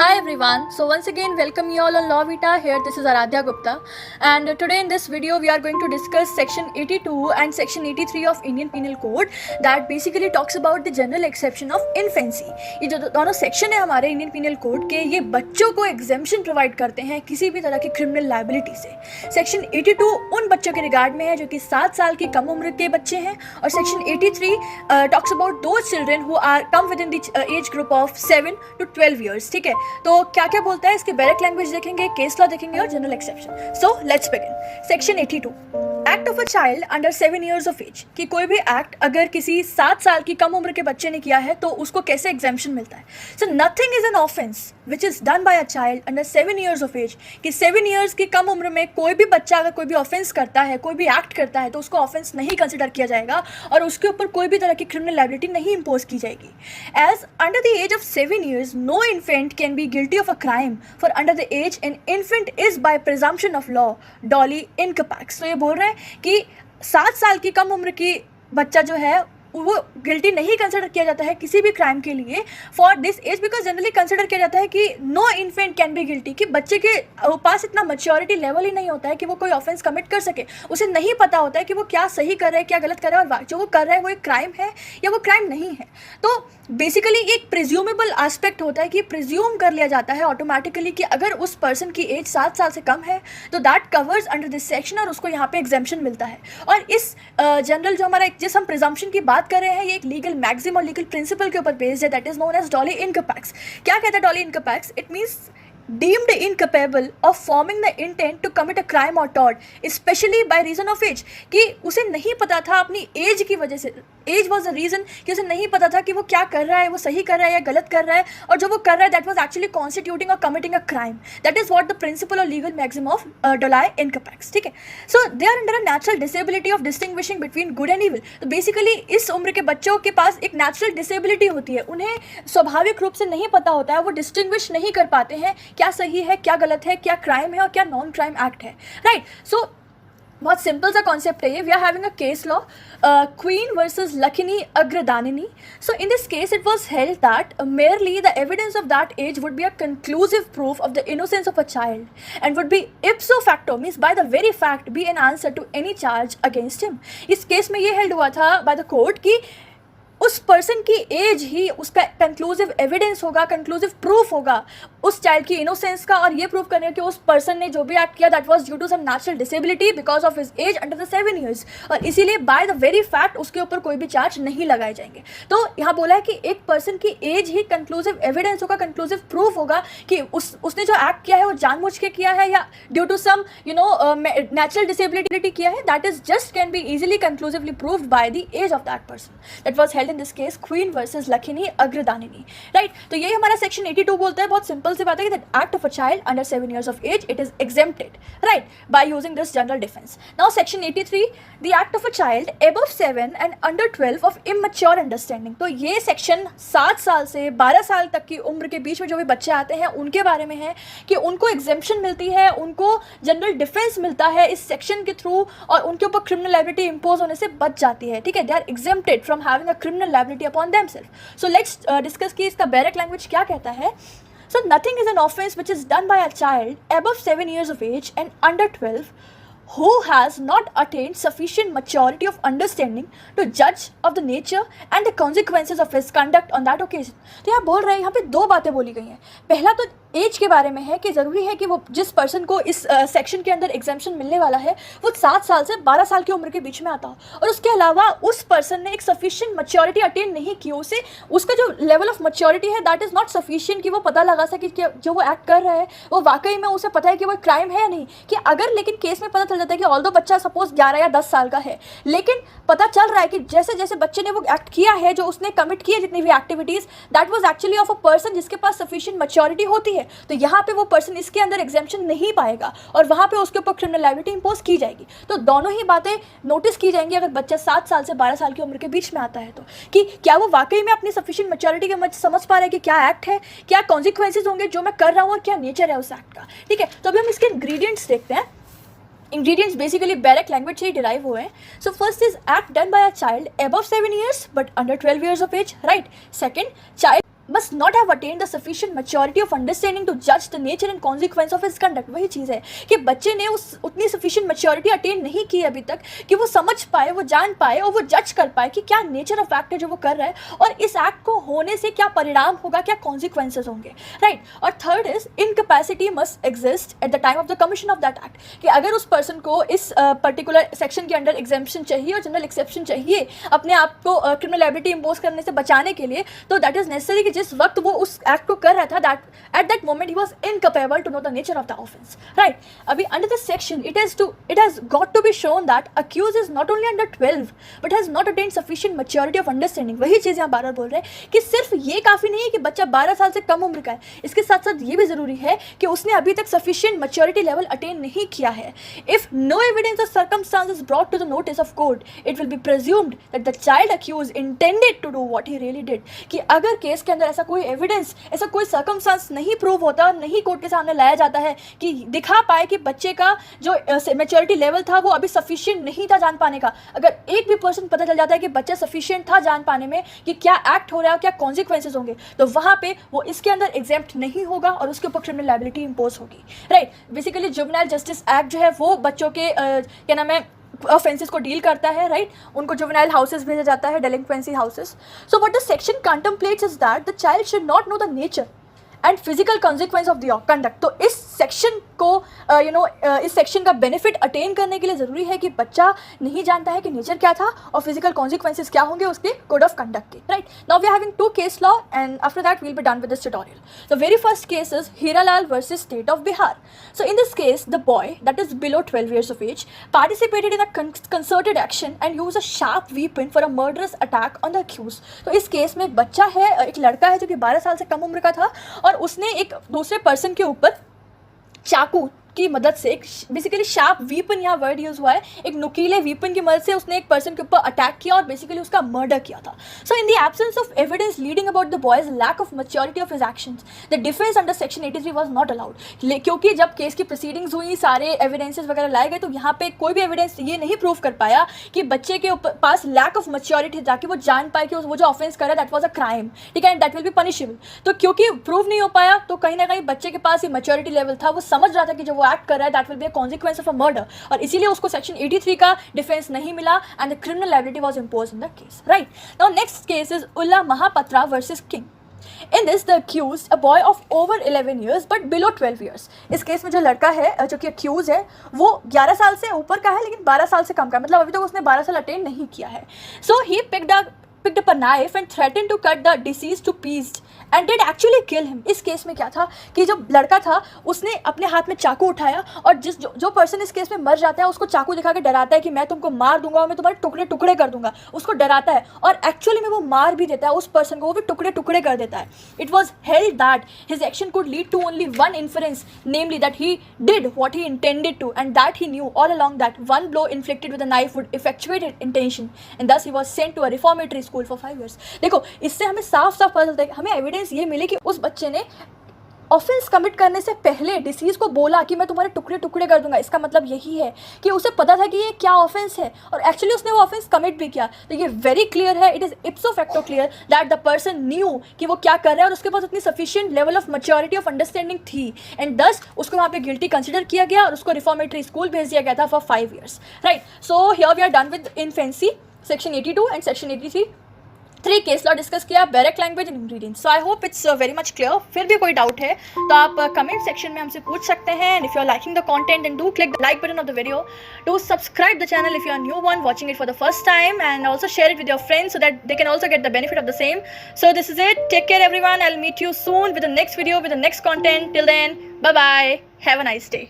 Hi everyone, so once again welcome you all on Law Vita. Here this is Aradhya Gupta, and today in this video we are going to discuss section 82 and section 83 of Indian Penal Code that basically talks about the general exception of infancy. ये जो दोनों section है हमारे Indian penal code के, ये बच्चों को exemption provide करते हैं किसी भी तरह की क्रिमिनल लायबिलिटी से। सेक्शन 82 उन बच्चों के रिगार्ड में है जो कि 7 साल की कम उम्र के बच्चे हैं, और section 83 talks about those children who are come within the age group of 7 to 12 years। ठीक है, तो क्या क्या बोलता है, इसके बैरक लैंग्वेज देखेंगे, केस लॉ देखेंगे और general exception. So let's begin. Section 82, act of a child under 7 years of age, कि कोई भी एक्ट अगर किसी 7 साल की कम उम्र के बच्चे ने किया है तो उसको कैसे एग्जेम्पशन मिलता है। So nothing is an offence which is done by a child under 7 years of age, कि 7 years की कम उम्र में कोई भी बच्चा अगर कोई भी ऑफेंस करता है, कोई भी एक्ट करता है, तो उसको ऑफेंस नहीं कंसिडर किया जाएगा और उसके ऊपर कोई भी तरह की क्रिमिनल लायबिलिटी नहीं इम्पोज की जाएगी। Age under the age of 7 years no infant can be guilty of a crime for under the age an infant is by presumption of law doli incapax. तो ये बोल रहे हैं कि 7 साल की कम उम्र की बच्चा जो है वो गिल्टी नहीं कंसिडर किया जाता है किसी भी क्राइम के लिए for this age, because generally consider किया जाता है कि no infant can be guilty, कि बच्चे के पास इतना मैच्योरिटी लेवल ही नहीं होता है कि वो कोई ऑफेंस कमिट कर सके। उसे नहीं पता होता है कि वो क्या सही कर रहा है, क्या गलत कर रहा है, और जो वो कर रहा है वो एक क्राइम है या वो क्राइम नहीं है। तो बेसिकली एक प्रिज्यूमेबल एस्पेक्ट होता है कि प्रिज्यूम कर लिया जाता है ऑटोमेटिकली कि अगर उस पर्सन की एज 7 साल से कम है तो that covers under this section, और उसको यहाँ पे एग्जेम्पशन मिलता है। और इस जनरल जो हमारा जिस हम प्रिजम्पशन की बात कर रहे हैं, ये एक लीगल मैक्सिम और लीगल प्रिंसिपल के ऊपर बेस्ड है, that is known as doli incapax. क्या कहता है doli incapax? It means deemed incapable of forming the intent to commit a crime or tort, especially by reason of age, कि उसे नहीं पता था अपनी एज की वजह से, एज वॉज द रीजन कि उसे नहीं पता था कि वो क्या कर रहा है, वो सही कर रहा है या गलत कर रहा है, और जो वो कर रहा है दैट वॉज एक्चुअली कॉन्स्टिट्यूटिंग और committing a crime. That is what the principle और legal maxim of doli incapax. ठीक है, so they are under a natural disability of distinguishing between good and evil. तो बेसिकली इस उम्र के बच्चों के पास एक नेचुरल डिसेबिलिटी होती है, उन्हें स्वाभाविक रूप से नहीं पता होता है, वो डिस्टिंग्विश नहीं कर पाते हैं क्या सही है, क्या गलत है, क्या क्राइम है और क्या नॉन क्राइम एक्ट है। राइट, सो बहुत सिंपल सा कॉन्सेप्ट है ये। We are having a case law, Queen versus Lakhini Agradanini. So in this case it was held that merely the evidence of that age would be a conclusive proof of the innocence of a child and would be ipso facto, means by the very fact be an answer to any charge against him। इस case में ये held हुआ था by the court कि उस person की as ही उसका conclusive evidence होगा, कंक्लूसिव प्रूफ होगा उस चाइल्ड की इनोसेंस का, और ये प्रूव करने कि उस पर्सन ने जो भी एक्ट किया that was due to some natural disability because of his age under the 7 years, और इसीलिए बाय द वेरी फैक्ट उसके ऊपर कोई भी चार्ज नहीं लगाए जाएंगे। तो यहाँ बोला है कि एक पर्सन की एज ही कंक्लूसिव एविडेंस होगा, कंक्लूसिव प्रूफ होगा कि उसने जो एक्ट किया है वो जानबूझ के किया है या due to some natural disability किया है, that is just can be easily conclusively proved by the age of that person. That was held in this case Queen versus Lakhini Agradanini. Right, तो यही हमारा सेक्शन 82 बोलता है। बहुत सिंपल सी बात है कि that act of a child under 7 years of age it is exempted, right, by using this general defence. Now section 83, the act of a child above 7 and under 12 of immature understanding. तो ये section 7 साल से 12 साल तक की उम्र के बीच में जो भी बच्चे आते हैं उनके बारे में है कि उनको एग्जेम्पशन मिलती है, उनको जनरल डिफेंस मिलता है इस सेक्शन के थ्रू, और उनके ऊपर क्रिमिनल लायबिलिटी इंपोज होने से बच जाती है। ठीक है, they are exempted from having a criminal liability upon themselves। So let's discuss कि इसका बैरक लैंग्वेज क्या कहता है। So nothing is an offense which is done by a child above 7 years of age and under 12 who has not attained sufficient maturity of understanding to judge of the nature and the consequences of his conduct on that occasion। तो यहाँ बोल रहे हैं, यहाँ पे 2 बातें बोली गई हैं। पहला तो एज के बारे में है कि ज़रूरी है कि वो जिस पर्सन को इस सेक्शन के अंदर एग्जेम्पशन मिलने वाला है वो 7 साल से 12 साल की उम्र के बीच में आता हो, और उसके अलावा उस पर्सन ने एक सफिशिएंट मैच्योरिटी अटेन नहीं की, उसे उसका जो लेवल ऑफ मैच्योरिटी है दैट इज़ नॉट सफिशिएंट कि वो पता लगा सके कि जो वो एक्ट कर रहा है वो वाकई में उसे पता है कि वो क्राइम है या नहीं। कि अगर लेकिन केस में पता चल जाता है कि ऑल्दो बच्चा सपोज 11 या 10 साल का है, लेकिन पता चल रहा है कि जैसे जैसे बच्चे ने वो एक्ट किया है, जो उसने कमिट किया जितनी भी activities, that was actually of a person जिसके पास सफिशिएंट मैच्योरिटी होती है, तो यहाँ पे वो पर्सन इसके अंदर एग्जेम्पशन नहीं पाएगा और वहाँ पे उसके ऊपर क्रिमिनल लायबिलिटी इंपोज की जाएगी। तो दोनों ही बातें नोटिस की जाएंगी अगर बच्चा 7 साल से 12 साल की उम्र के बीच में आता है, तो कि क्या वो वाकई में अपनी सफिशिएंट मैच्योरिटी के समझ पा रहा है कि क्या एक्ट है, क्या कॉन्सिक्वेंसेज होंगे जो मैं कर रहा हूँ और क्या नेचर है उस एक्ट का। ठीक है, तो अभी हम इसके इंग्रेडिएंट्स देखते हैं। इंग्रेडिएंट्स बेसिकली बैरक लैंग्वेज से ही डिराइव हुए हैं। So first is act done by a child above 7 years but under 12 years of age, right. Second, child must not have attained the sufficient maturity of understanding to judge the nature and consequence of his conduct. वही चीज़ है कि बच्चे ने उस उतनी sufficient maturity attain नहीं की अभी तक कि वो समझ पाए, वो जान पाए और वो जज कर पाए कि क्या नेचर ऑफ एक्ट है जो वो कर रहा है और इस एक्ट को होने से क्या परिणाम होगा, क्या कॉन्सिक्वेंसेज होंगे, राइट. और third is incapacity must exist at the time of the commission of that act, कि अगर उस पर्सन को इस पर्टिकुलर सेक्शन के अंडर एग्जेम्पशन चाहिए और जनरल एक्सेप्शन चाहिए अपने आप को क्रिमिनल लायबिलिटी इम्पोज करने से बचाने के लिए, तो दैट इज नेसेसरी कि जिस वक्त वो उस एक्ट को कर रहा था that at that moment he was incapable to know the nature of the offence, right. अभी under this section it has got to be shown that accused is not only under 12 but has not attained sufficient maturity of understanding. वही चीज़ यहाँ बार बार बोल रहे हैं कि सिर्फ ये काफ़ी नहीं है कि बच्चा 12 साल से कम उम्र का है, इसके साथ साथ ये भी ज़रूरी है कि उसने अभी तक सफिशिएंट मैच्योरिटी लेवल अटेन नहीं किया है. If no evidence of circumstances brought to the notice of court it will be presumed that the child accused intended to do what he really did. कि अगर केस के अंदर ऐसा कोई evidence, ऐसा कोई सर्कमस्टांस नहीं प्रूव होता, नहीं कोर्ट के सामने लाया जाता है कि दिखा पाए कि बच्चे का जो मैच्योरिटी लेवल था वो अभी सफिशिएंट नहीं था जान पाने का, अगर एक भी पर्सन पता चल जाता है कि बच्चा सफिशिएंट था जान पाने में कि क्या एक्ट हो रहा है, क्या कॉन्सिक्वेंसेज होंगे, तो वहाँ पे वो इसके अंदर एग्जेम्प्ट नहीं होगा और उसके ऊपर क्रिमिनल लायबिलिटी इम्पोज होगी, right. Basically juvenile justice act जो है वो बच्चों के क्या नाम है ऑफेंसेस को डील करता है, राइट. उनको जुवेनाइल हाउसेस भेजा जाता है, delinquency houses. So what the section contemplates is that the child should not know the nature and physical consequence of the conduct. तो इस सेक्शन को इस सेक्शन का बेनिफिट अटेन करने के लिए ज़रूरी है कि बच्चा नहीं जानता है कि नेचर क्या था और फिजिकल कॉन्सिक्वेंसेस क्या होंगे उसके कोड ऑफ कंडक्ट के, right. Now we are having 2 case law and after that we'll be done with this tutorial. The very first case is Hiralal versus state of Bihar. So in this case the boy that is below 12 years of age participated in a concerted action and used a sharp weapon for a murderous attack on the accused. तो इस case में एक बच्चा है, एक लड़का है जो कि 12 साल से कम उम्र का था और उसने एक दूसरे पर्सन के ऊपर चाकू की मदद से, एक बेसिकली शार्प वीपन यहाँ वर्ड यूज़ हुआ है, एक नुकीले वीपन की मदद से उसने एक पर्सन के ऊपर अटैक किया और बेसिकली उसका मर्डर किया था. So in the absence of evidence leading about the boys lack of maturity of his actions the defence under section 83 was not allowed. क्योंकि जब केस की प्रोसीडिंग्स हुई, सारे एविडेंसेस वगैरह लाए गए, तो यहाँ पे कोई भी एविडेंस ये नहीं प्रूव कर पाया कि बच्चे के पास लैक ऑफ मैच्योरिटी ताकि वो जान पाए कि वो जो ऑफेंस कर रहा है दैट वाज अ क्राइम, ठीक है, and that will be punishable. तो क्योंकि प्रूव नहीं हो पाया तो कहीं ना कहीं बच्चे के पास ये मैच्योरिटी लेवल था, वो समझ रहा था कि जो वो एक्ट कर रहा है that be a consequence of a murder और इसीलिए उसको सेक्शन 83 का डिफेंस नहीं मिला and the criminal liability was imposed in the case, right. Now next case is Ulla Mahapatra versus King. In this the accused a boy of over 11 years but below 12 years. इस case में जो लड़का है जो कि accused है वो 11 साल से ऊपर का है लेकिन 12 साल से कम का है, मतलब अभी तक उसने 12 साल अटेन नहीं किया है. So he picked up a knife and threatened to cut the deceased to pieces and did actually kill him. इस केस में क्या था कि जो लड़का था उसने अपने हाथ में चाकू उठाया और जो पर्सन इस केस में मर जाता है उसको चाकू दिखा के डराता है कि मैं तुमको मार दूंगा और मैं तुम्हारे टुकड़े टुकड़े कर दूंगा, उसको डराता है और एक्चुअली में वो मार भी देता है उस पर्सन को, वो भी टुकड़े टुकड़े कर देता है. It was held that his action could lead to only one inference, namely that he did what he intended to and that he knew all along that one blow inflicted with a knife would effectuate it intention and thus he was sent to a reformatory school for 5 years. देखो इससे हमें साफ साफ पता चलता है, हमें evidence ये मिले कि उस बच्चे ने ऑफेंस कमिट करने से पहले डिसीज को बोला कि मैं तुम्हारे टुकड़े टुकड़े कर दूंगा. इसका मतलब यही है कि उसे पता था कि ये क्या ऑफेंस है और एक्चुअली उसने वो ऑफेंस कमिट भी किया. तो ये वेरी क्लियर है, it is इप्सो facto clear that the person new कि वो क्या कर रहा है और उसके पास उतनी sufficient level of maturity of understanding थी एंड दस उसको वहाँ पे गिल्टी कंसिडर किया गया और उसको रिफॉर्मेटरी स्कूल भेज दिया गया था for 5 years, right. So here we are done with infancy section 82 and section 83. 3 case law discuss किया, bare act language and ingredients. So I hope it's very much clear. फिर भी कोई डाउट है तो आप कमेंट सेक्शन में हमसे पूछ सकते हैं. And if you are liking the content then do click the like button of the video. Do subscribe the channel if you are new one watching it for the first time and also share it with your friends so that they can also get the benefit of the same. So this is it. Take care everyone. I'll meet you soon with the next video with the next content. Till then, bye bye. Have a nice day.